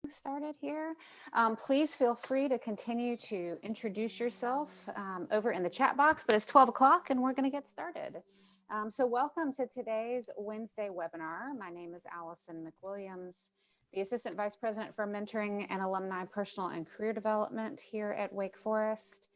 Started here. Please feel free to continue to introduce yourself over in the chat box, but it's 12 o'clock and we're going to get started. So welcome to today's Wednesday webinar. My name is Allison McWilliams, the Assistant Vice President for Mentoring and Alumni Personal and Career Development here at Wake Forest.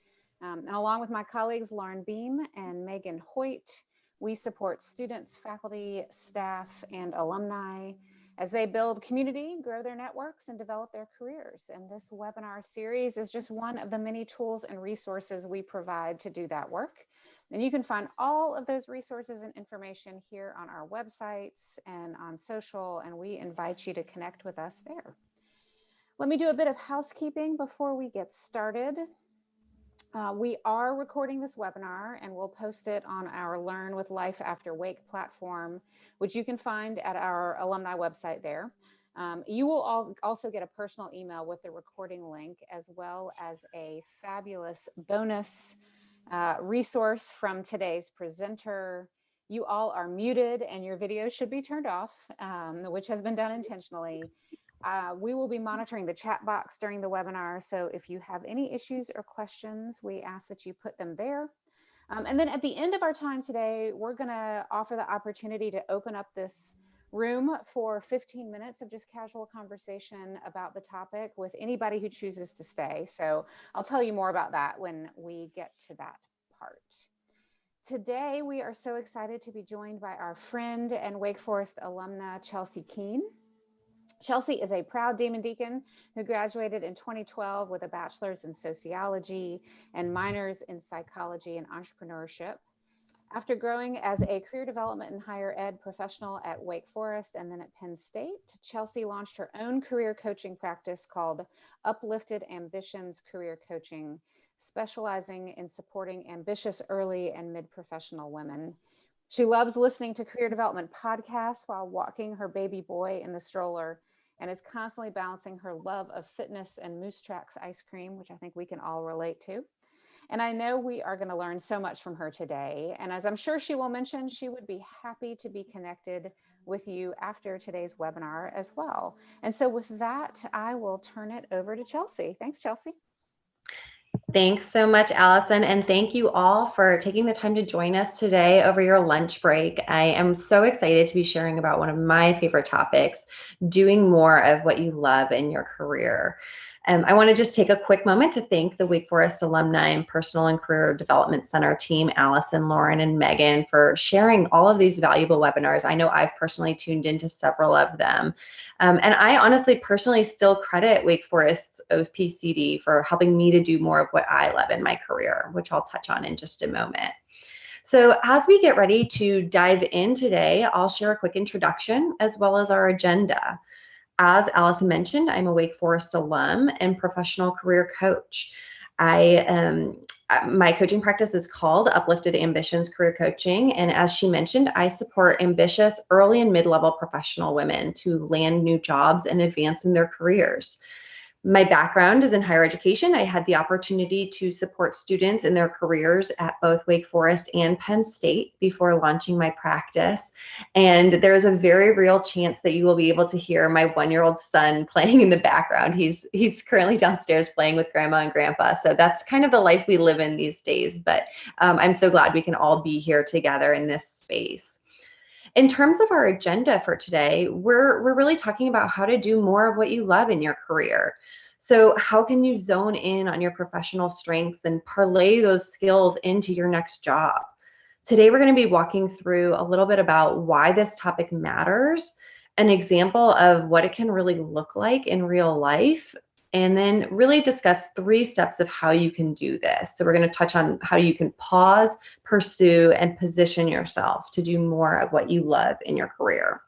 And along with my colleagues, Lauren Beam and Megan Hoyt, we support students, faculty, staff, and alumni as they build community, grow their networks, and develop their careers. And this webinar series is just one of the many tools and resources we provide to do that work. And you can find all of those resources and information here on our websites and on social, and we invite you to connect with us there. Let me do a bit of housekeeping before we get started. We are recording this webinar and we'll post it on our Learn with Life After Wake platform, which you can find at our alumni website there. You will also get a personal email with the recording link, as well as a fabulous bonus resource from today's presenter. You all are muted and your video should be turned off, which has been done intentionally. We will be monitoring the chat box during the webinar, so if you have any issues or questions, we ask that you put them there. And then at the end of our time today, we're going to offer the opportunity to open up this room for 15 minutes of just casual conversation about the topic with anybody who chooses to stay. So I'll tell you more about that when we get to that part. Today, we are so excited to be joined by our friend and Wake Forest alumna, Chelsea Keene. Chelsea is a proud Demon Deacon who graduated in 2012 with a bachelor's in sociology and minors in psychology and entrepreneurship. After growing as a career development and higher ed professional at Wake Forest and then at Penn State, Chelsea launched her own career coaching practice called Uplifted Ambitions Career Coaching, specializing in supporting ambitious early and mid-professional women. She loves listening to career development podcasts while walking her baby boy in the stroller, and is constantly balancing her love of fitness and Moose Tracks ice cream, which I think we can all relate to. And I know we are going to learn so much from her today. And as I'm sure she will mention, she would be happy to be connected with you after today's webinar as well. And so with that, I will turn it over to Chelsea. Thanks, Chelsea. Thanks so much, Allison, and thank you all for taking the time to join us today over your lunch break. I am so excited to be sharing about one of my favorite topics, doing more of what you love in your career. I want to just take a quick moment to thank the Wake Forest Alumni and Personal and Career Development Center team, Allison, Lauren, and Megan, for sharing all of these valuable webinars. I know I've personally tuned into several of them. And I honestly personally still credit Wake Forest's OPCD for helping me to do more of what I love in my career, which I'll touch on in just a moment. So as we get ready to dive in today, I'll share a quick introduction as well as our agenda. As Allison mentioned, I'm a Wake Forest alum and professional career coach. My coaching practice is called Uplifted Ambitions Career Coaching. And as she mentioned, I support ambitious early and mid-level professional women to land new jobs and advance in their careers. My background is in higher education. I had the opportunity to support students in their careers at both Wake Forest and Penn State before launching my practice. And there's a very real chance that you will be able to hear my one-year-old son playing in the background. He's currently downstairs playing with grandma and grandpa. So that's kind of the life we live in these days. But I'm so glad we can all be here together in this space. In terms of our agenda for today, we're really talking about how to do more of what you love in your career. So how can you zone in on your professional strengths and parlay those skills into your next job? Today, we're going to be walking through a little bit about why this topic matters, an example of what it can really look like in real life, and then really discuss 3 steps of how you can do this. So we're going to touch on how you can pause, pursue, and position yourself to do more of what you love in your career.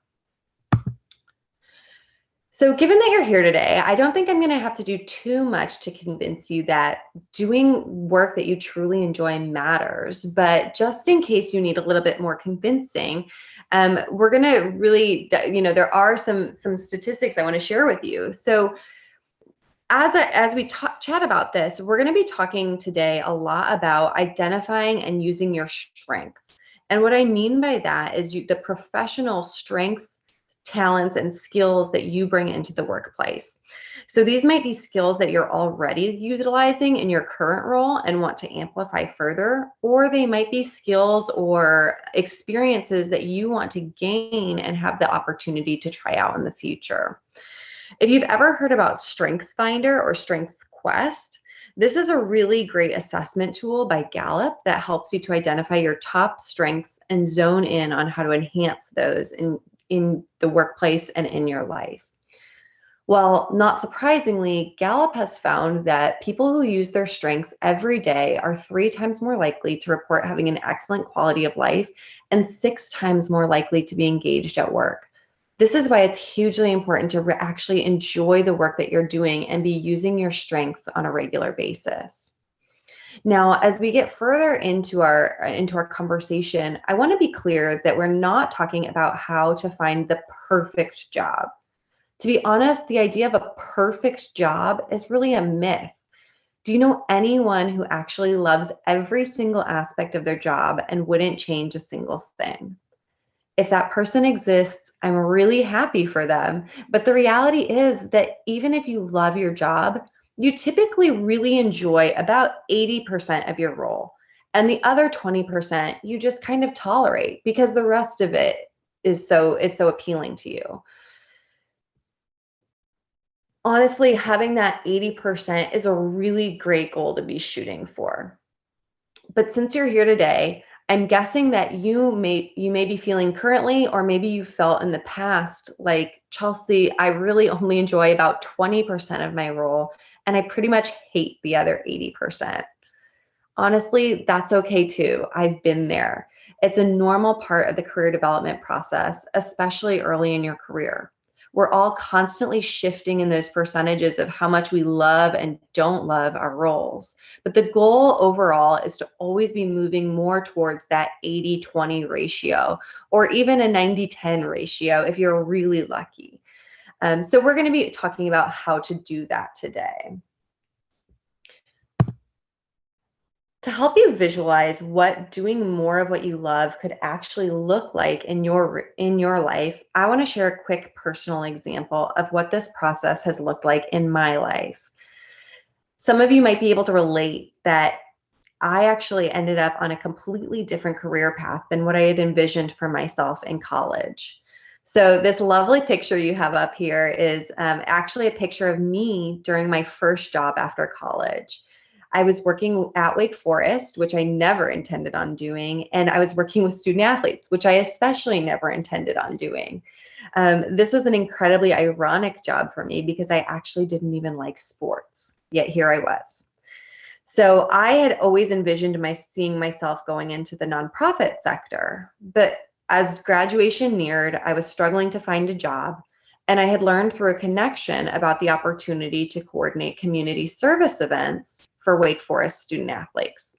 So given that you're here today, I don't think I'm going to have to do too much to convince you that doing work that you truly enjoy matters. But just in case you need a little bit more convincing, we're going to really, there are some statistics I want to share with you. So as we chat about this, we're going to be talking today a lot about identifying and using your strengths. And what I mean by that is the professional strengths, talents, and skills that you bring into the workplace. So these might be skills that you're already utilizing in your current role and want to amplify further, or they might be skills or experiences that you want to gain and have the opportunity to try out in the future. If you've ever heard about StrengthsFinder or StrengthsQuest, this is a really great assessment tool by Gallup that helps you to identify your top strengths and zone in on how to enhance those in the workplace and in your life. Well, not surprisingly, Gallup has found that people who use their strengths every day are 3 times more likely to report having an excellent quality of life and 6 times more likely to be engaged at work. This is why it's hugely important to actually enjoy the work that you're doing and be using your strengths on a regular basis. Now, as we get further into our conversation, I want to be clear that we're not talking about how to find the perfect job. To be honest, the idea of a perfect job is really a myth. Do you know anyone who actually loves every single aspect of their job and wouldn't change a single thing? If that person exists, I'm really happy for them. But the reality is that even if you love your job, you typically really enjoy about 80% of your role. And the other 20% you just kind of tolerate because the rest of it is so appealing to you. Honestly, having that 80% is a really great goal to be shooting for. But since you're here today, I'm guessing that you may be feeling currently, or maybe you felt in the past, like, Chelsea, I really only enjoy about 20% of my role, and I pretty much hate the other 80%. Honestly, that's okay too. I've been there. It's a normal part of the career development process, especially early in your career. We're all constantly shifting in those percentages of how much we love and don't love our roles. But the goal overall is to always be moving more towards that 80-20 ratio, or even a 90-10 ratio if you're really lucky. So we're going to be talking about how to do that today. To help you visualize what doing more of what you love could actually look like in your life, I want to share a quick personal example of what this process has looked like in my life. Some of you might be able to relate that I actually ended up on a completely different career path than what I had envisioned for myself in college. So this lovely picture you have up here is actually a picture of me during my first job after college. I was working at Wake Forest, which I never intended on doing, and I was working with student athletes, which I especially never intended on doing. This was an incredibly ironic job for me because I actually didn't even like sports, yet here I was. So I had always envisioned seeing myself going into the nonprofit sector, but as graduation neared, I was struggling to find a job, and I had learned through a connection about the opportunity to coordinate community service events for Wake Forest student athletes.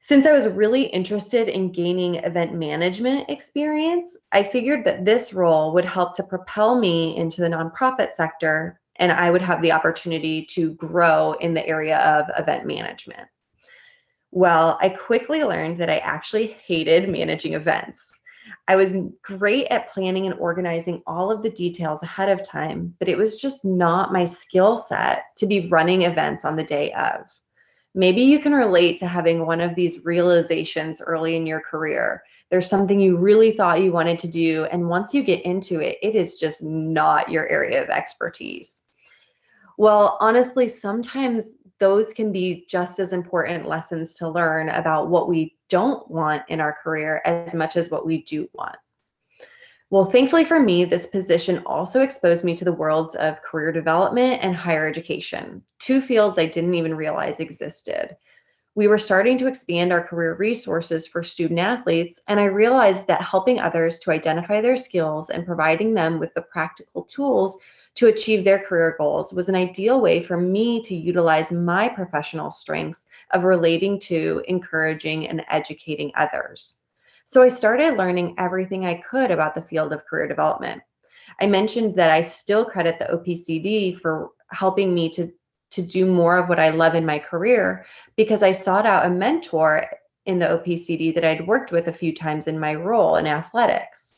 Since I was really interested in gaining event management experience, I figured that this role would help to propel me into the nonprofit sector, and I would have the opportunity to grow in the area of event management. Well, I quickly learned that I actually hated managing events. I was great at planning and organizing all of the details ahead of time, but it was just not my skill set to be running events on the day of. Maybe you can relate to having one of these realizations early in your career. There's something you really thought you wanted to do, and once you get into it, it is just not your area of expertise. Well, honestly, sometimes those can be just as important lessons to learn about what we don't want in our career as much as what we do want. Well, thankfully for me, this position also exposed me to the worlds of career development and higher education, 2 fields I didn't even realize existed. We were starting to expand our career resources for student athletes, and I realized that helping others to identify their skills and providing them with the practical tools to achieve their career goals was an ideal way for me to utilize my professional strengths of relating to, encouraging, and educating others. So I started learning everything I could about the field of career development. I mentioned that I still credit the OPCD for helping me to do more of what I love in my career because I sought out a mentor in the OPCD that I'd worked with a few times in my role in athletics.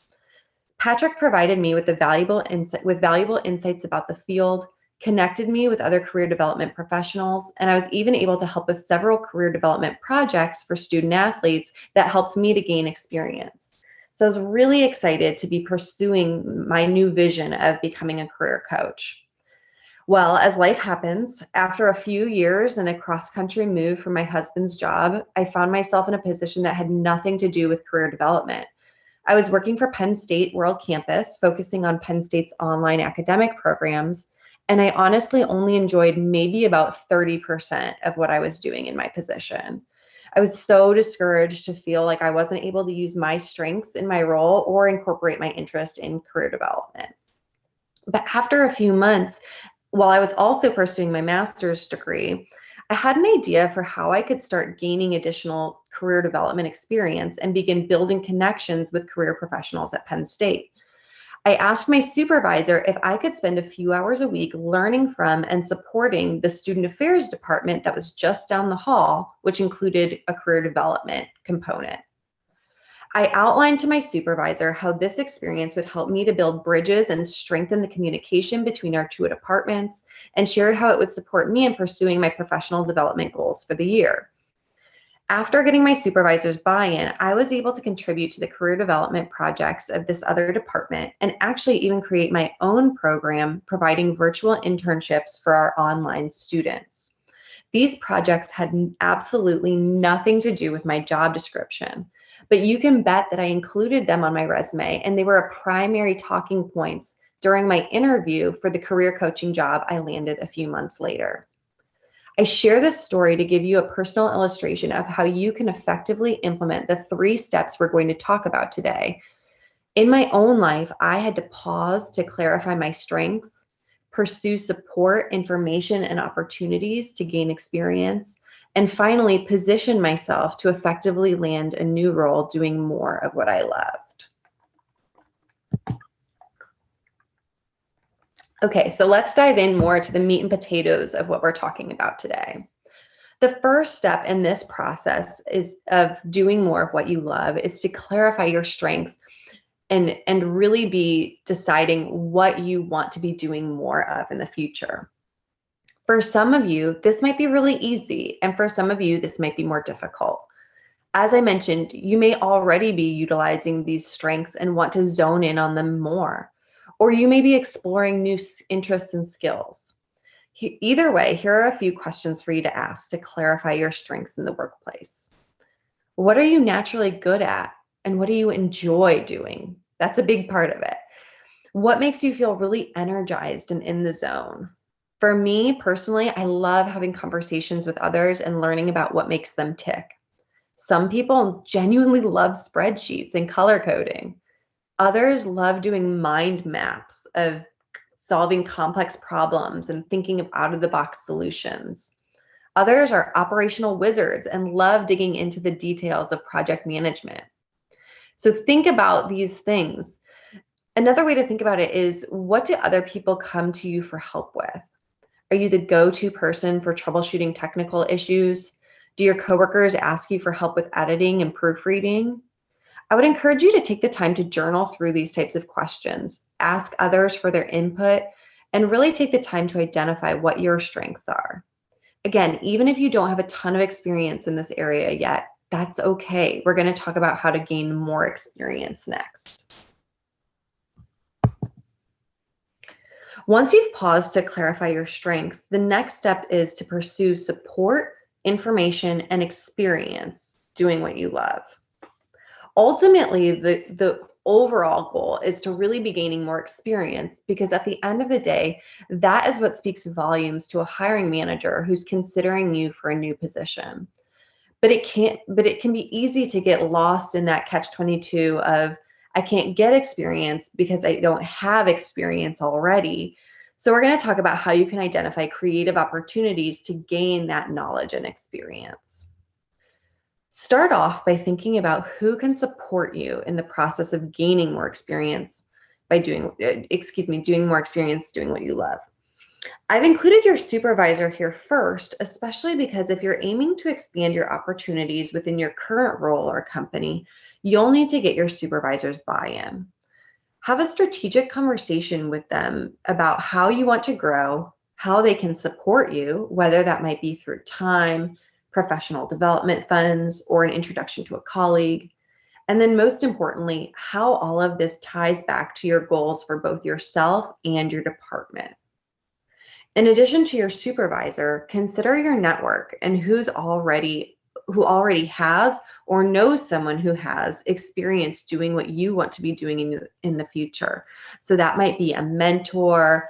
Patrick provided me with valuable insights about the field, connected me with other career development professionals, and I was even able to help with several career development projects for student athletes that helped me to gain experience. So I was really excited to be pursuing my new vision of becoming a career coach. Well, as life happens, after a few years and a cross-country move for my husband's job, I found myself in a position that had nothing to do with career development. I was working for Penn State World Campus, focusing on Penn State's online academic programs, and I honestly only enjoyed maybe about 30% of what I was doing in my position. I was so discouraged to feel like I wasn't able to use my strengths in my role or incorporate my interest in career development. But after a few months, while I was also pursuing my master's degree, I had an idea for how I could start gaining additional career development experience and begin building connections with career professionals at Penn State. I asked my supervisor if I could spend a few hours a week learning from and supporting the student affairs department that was just down the hall, which included a career development component. I outlined to my supervisor how this experience would help me to build bridges and strengthen the communication between our two departments, and shared how it would support me in pursuing my professional development goals for the year. After getting my supervisor's buy-in, I was able to contribute to the career development projects of this other department and actually even create my own program providing virtual internships for our online students. These projects had absolutely nothing to do with my job description, but you can bet that I included them on my resume, and they were a primary talking points during my interview for the career coaching job I landed a few months later. I share this story to give you a personal illustration of how you can effectively implement the 3 steps we're going to talk about today. In my own life, I had to pause to clarify my strengths, pursue support, information, and opportunities to gain experience, and finally position myself to effectively land a new role doing more of what I loved. Okay, so let's dive in more to the meat and potatoes of what we're talking about today. The first step in this process of doing more of what you love is to clarify your strengths and really be deciding what you want to be doing more of in the future. For some of you, this might be really easy, and for some of you, this might be more difficult. As I mentioned, you may already be utilizing these strengths and want to zone in on them more, or you may be exploring new interests and skills. Either way, here are a few questions for you to ask to clarify your strengths in the workplace. What are you naturally good at, and what do you enjoy doing? That's a big part of it. What makes you feel really energized and in the zone? For me personally, I love having conversations with others and learning about what makes them tick. Some people genuinely love spreadsheets and color coding. Others love doing mind maps of solving complex problems and thinking of out-of-the-box solutions. Others are operational wizards and love digging into the details of project management. So think about these things. Another way to think about it is, what do other people come to you for help with? Are you the go-to person for troubleshooting technical issues? Do your coworkers ask you for help with editing and proofreading? I would encourage you to take the time to journal through these types of questions, ask others for their input, and really take the time to identify what your strengths are. Again, even if you don't have a ton of experience in this area yet, that's okay. We're going to talk about how to gain more experience next. Once you've paused to clarify your strengths, the next step is to pursue support, information, and experience doing what you love. Ultimately, the overall goal is to really be gaining more experience, because at the end of the day, that is what speaks volumes to a hiring manager who's considering you for a new position. But it can be easy to get lost in that catch-22 of, I can't get experience because I don't have experience already. So we're going to talk about how you can identify creative opportunities to gain that knowledge and experience. Start off by thinking about who can support you in the process of gaining more experience by doing more experience doing what you love. I've included your supervisor here first, especially because if you're aiming to expand your opportunities within your current role or company, you'll need to get your supervisor's buy-in. Have a strategic conversation with them about how you want to grow, how they can support you, whether that might be through time, professional development funds, or an introduction to a colleague. And then most importantly, how all of this ties back to your goals for both yourself and your department. In addition to your supervisor, consider your network and who already has or knows someone who has experience doing what you want to be doing in the future. So that might be a mentor,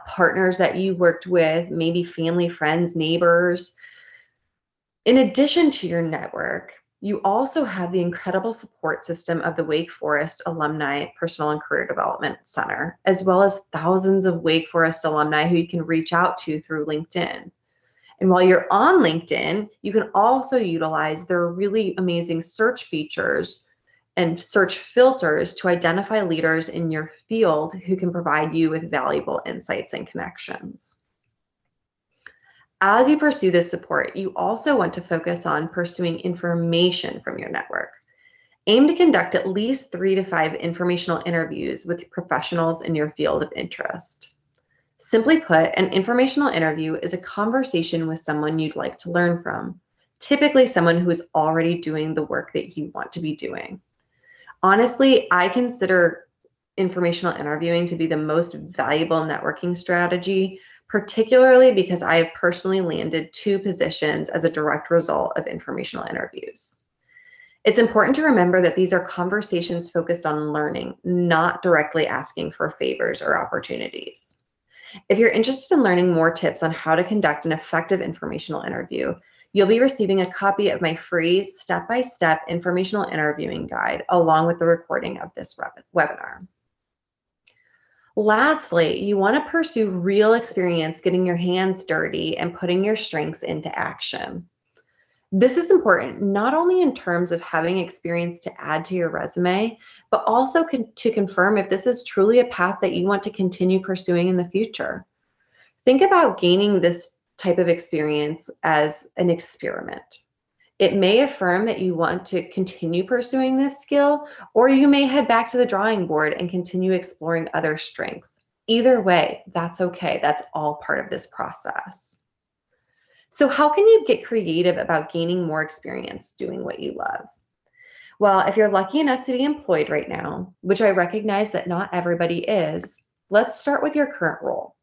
partners that you worked with, maybe family, friends, neighbors. In addition to your network, you also have the incredible support system of the Wake Forest Alumni Personal and Career Development Center, as well as thousands of Wake Forest alumni who you can reach out to through LinkedIn. And while you're on LinkedIn, you can also utilize their really amazing search features and search filters to identify leaders in your field who can provide you with valuable insights and connections. As you pursue this support, you also want to focus on pursuing information from your network. Aim to conduct at least 3 to 5 informational interviews with professionals in your field of interest. Simply put, an informational interview is a conversation with someone you'd like to learn from, typically someone who is already doing the work that you want to be doing. Honestly, I consider informational interviewing to be the most valuable networking strategy, particularly because I have personally landed 2 positions as a direct result of informational interviews. It's important to remember that these are conversations focused on learning, not directly asking for favors or opportunities. If you're interested in learning more tips on how to conduct an effective informational interview, you'll be receiving a copy of my free step-by-step informational interviewing guide along with the recording of this webinar. Lastly, you want to pursue real experience getting your hands dirty and putting your strengths into action. This is important not only in terms of having experience to add to your resume, but also to confirm if this is truly a path that you want to continue pursuing in the future. Think about gaining this type of experience as an experiment. It may affirm that you want to continue pursuing this skill, or you may head back to the drawing board and continue exploring other strengths. Either way, that's okay. That's all part of this process. So how can you get creative about gaining more experience doing what you love? Well, if you're lucky enough to be employed right now, which I recognize that not everybody is, let's start with your current role.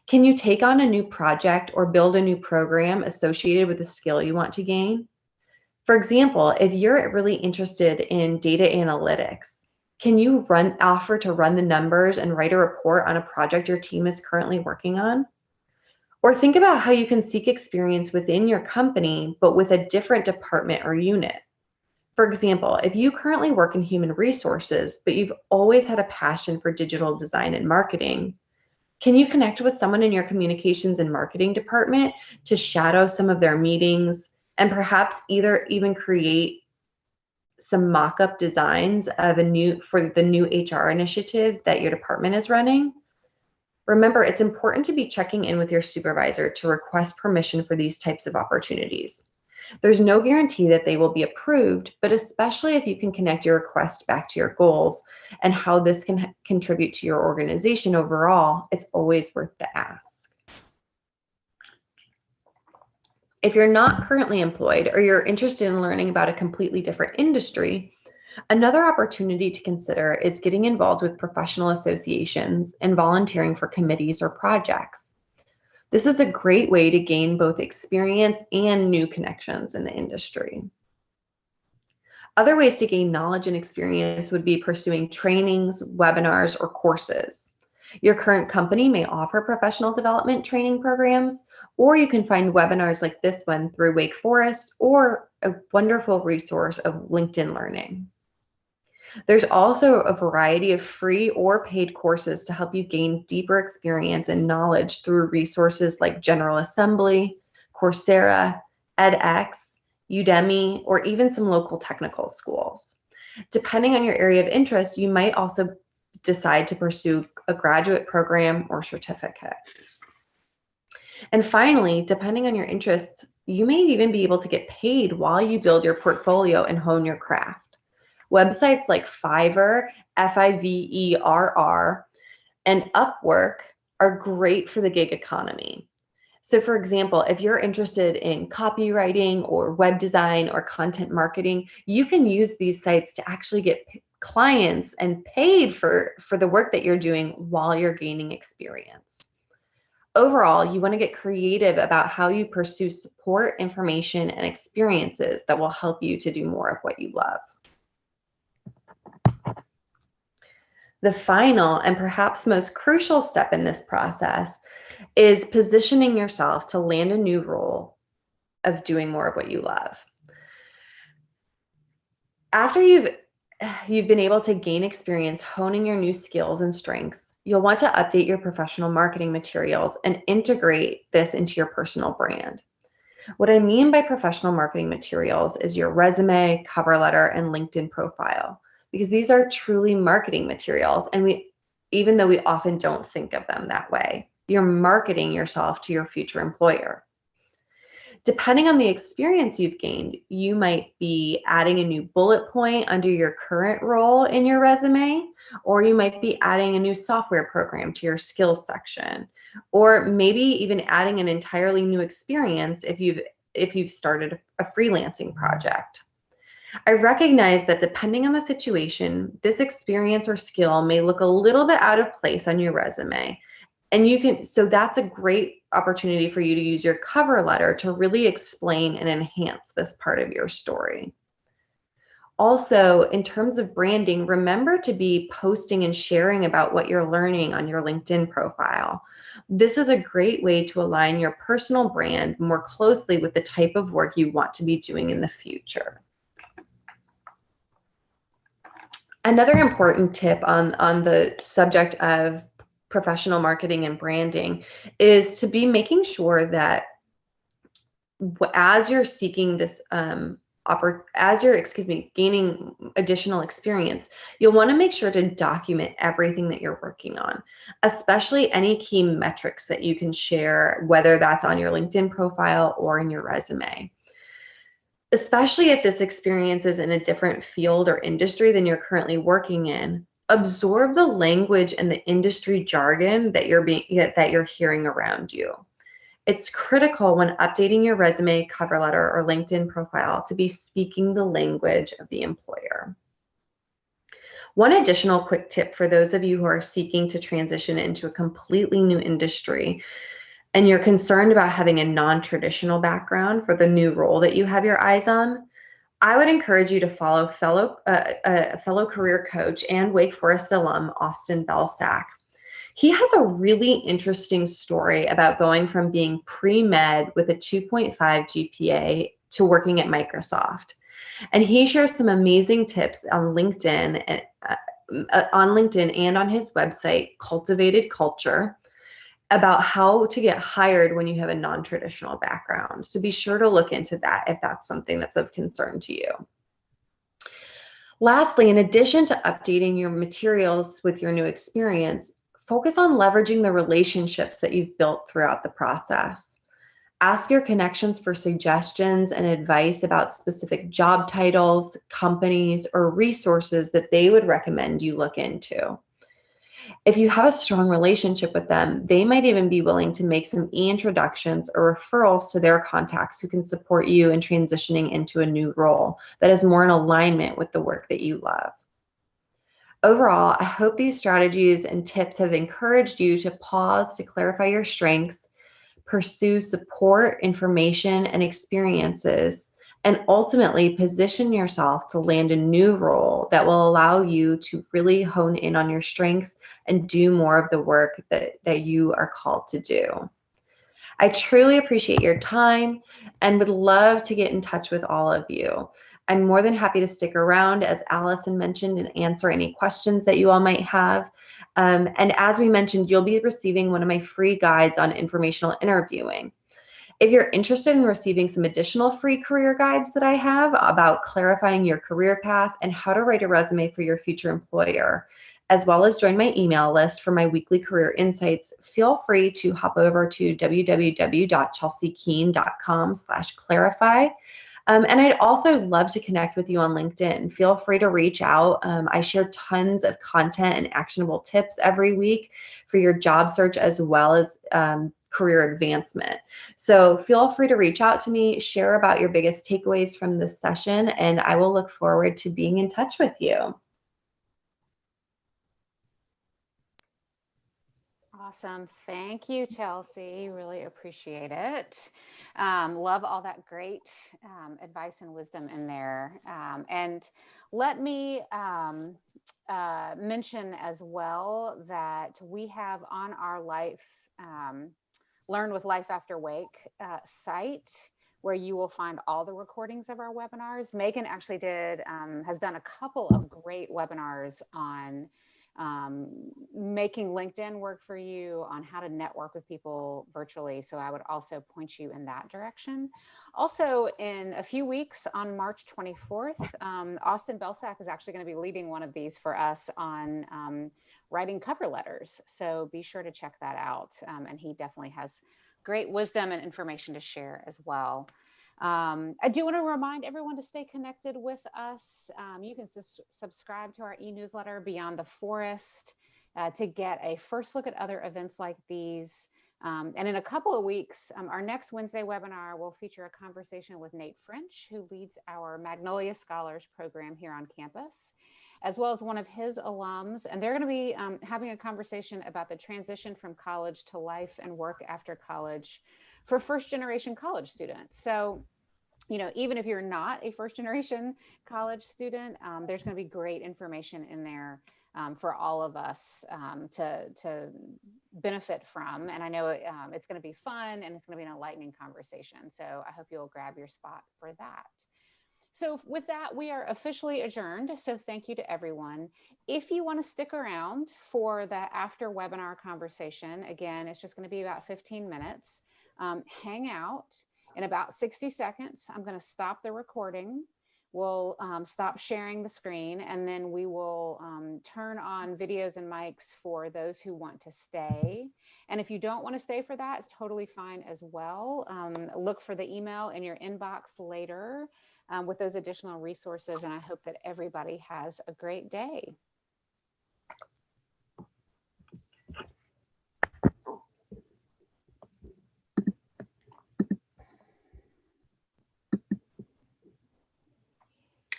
Can you take on a new project or build a new program associated with the skill you want to gain? For example, if you're really interested in data analytics, can you offer to run the numbers and write a report on a project your team is currently working on? Or think about how you can seek experience within your company, but with a different department or unit. For example, if you currently work in human resources, but you've always had a passion for digital design and marketing, can you connect with someone in your communications and marketing department to shadow some of their meetings and perhaps even create some mock-up designs of for the new HR initiative that your department is running? Remember, it's important to be checking in with your supervisor to request permission for these types of opportunities. There's no guarantee that they will be approved, but especially if you can connect your request back to your goals and how this can contribute to your organization overall, it's always worth the ask. If you're not currently employed or you're interested in learning about a completely different industry, another opportunity to consider is getting involved with professional associations and volunteering for committees or projects. This is a great way to gain both experience and new connections in the industry. Other ways to gain knowledge and experience would be pursuing trainings, webinars, or courses. Your current company may offer professional development training programs, or you can find webinars like this one through Wake Forest or a wonderful resource of LinkedIn Learning. There's also a variety of free or paid courses to help you gain deeper experience and knowledge through resources like General Assembly, Coursera, edX, Udemy, or even some local technical schools. Depending on your area of interest, you might also decide to pursue a graduate program or certificate. And finally, depending on your interests, you may even be able to get paid while you build your portfolio and hone your craft. Websites like Fiverr, Fiverr, and Upwork are great for the gig economy. So for example, if you're interested in copywriting or web design or content marketing, you can use these sites to actually get clients and paid for the work that you're doing while you're gaining experience. Overall, you want to get creative about how you pursue support, information, and experiences that will help you to do more of what you love. The final and perhaps most crucial step in this process is positioning yourself to land a new role of doing more of what you love. After you've been able to gain experience honing your new skills and strengths, you'll want to update your professional marketing materials and integrate this into your personal brand. What I mean by professional marketing materials is your resume, cover letter, and LinkedIn profile, because these are truly marketing materials, and even though we often don't think of them that way, you're marketing yourself to your future employer. Depending on the experience you've gained, you might be adding a new bullet point under your current role in your resume, or you might be adding a new software program to your skills section, or maybe even adding an entirely new experience if you've started a freelancing project. I recognize that depending on the situation, this experience or skill may look a little bit out of place on your resume. And so that's a great opportunity for you to use your cover letter to really explain and enhance this part of your story. Also, in terms of branding, remember to be posting and sharing about what you're learning on your LinkedIn profile. This is a great way to align your personal brand more closely with the type of work you want to be doing in the future. Another important tip on the subject of professional marketing and branding is to be making sure that as you're seeking this gaining additional experience, you'll want to make sure to document everything that you're working on, especially any key metrics that you can share, whether that's on your LinkedIn profile or in your resume. Especially if this experience is in a different field or industry than you're currently working in, absorb the language and the industry jargon that you're hearing around you. It's critical when updating your resume, cover letter, or LinkedIn profile to be speaking the language of the employer. One additional quick tip for those of you who are seeking to transition into a completely new industry and you're concerned about having a non-traditional background for the new role that you have your eyes on, I would encourage you to follow fellow career coach and Wake Forest alum, Austin Belsack. He has a really interesting story about going from being pre-med with a 2.5 GPA to working at Microsoft. And he shares some amazing tips on LinkedIn and on his website, Cultivated Culture, about how to get hired when you have a non-traditional background. So be sure to look into that if that's something that's of concern to you. Lastly, in addition to updating your materials with your new experience, focus on leveraging the relationships that you've built throughout the process. Ask your connections for suggestions and advice about specific job titles, companies, or resources that they would recommend you look into. If you have a strong relationship with them, they might even be willing to make some e-introductions or referrals to their contacts who can support you in transitioning into a new role that is more in alignment with the work that you love. Overall, I hope these strategies and tips have encouraged you to pause to clarify your strengths, pursue support, information, and experiences, and ultimately position yourself to land a new role that will allow you to really hone in on your strengths and do more of the work that you are called to do. I truly appreciate your time and would love to get in touch with all of you. I'm more than happy to stick around, as Allison mentioned, and answer any questions that you all might have. And as we mentioned, you'll be receiving one of my free guides on informational interviewing. If you're interested in receiving some additional free career guides that I have about clarifying your career path and how to write a resume for your future employer, as well as join my email list for my weekly career insights, feel free to hop over to www.chelseakeen.com/clarify. And I'd also love to connect with you on LinkedIn. Feel free to reach out. I share tons of content and actionable tips every week for your job search as well as career advancement. So feel free to reach out to me, share about your biggest takeaways from this session, and I will look forward to being in touch with you. Awesome. Thank you, Chelsea. Really appreciate it. Love all that great advice and wisdom in there. And let me mention as well that we have on our Life, Learn with Life After Wake site, where you will find all the recordings of our webinars. Megan actually has done a couple of great webinars on making LinkedIn work for you, on how to network with people virtually. So I would also point you in that direction. Also, in a few weeks on March 24th, Austin Belsack is actually going to be leading one of these for us on writing cover letters. So be sure to check that out. And he definitely has great wisdom and information to share as well. I do want to remind everyone to stay connected with us. You can subscribe to our e-newsletter, Beyond the Forest, to get a first look at other events like these. And in a couple of weeks, our next Wednesday webinar will feature a conversation with Nate French, who leads our Magnolia Scholars program here on campus, as well as one of his alums. And they're going to be having a conversation about the transition from college to life and work after college for first-generation college students. So, you know, even if you're not a first-generation college student, there's going to be great information in there for all of us to benefit from. And I know it's going to be fun and it's going to be an enlightening conversation. So I hope you'll grab your spot for that. So with that, we are officially adjourned. So thank you to everyone. If you want to stick around for the after webinar conversation, again, it's just going to be about 15 minutes. Hang out. In about 60 seconds, I'm going to stop the recording. We'll stop sharing the screen, and then we will turn on videos and mics for those who want to stay. And if you don't want to stay for that, it's totally fine as well. Look for the email in your inbox later with those additional resources, and I hope that everybody has a great day.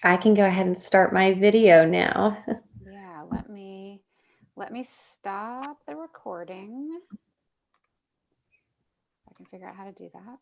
I can go ahead and start my video now. Yeah, let me stop the recording. I can figure out how to do that.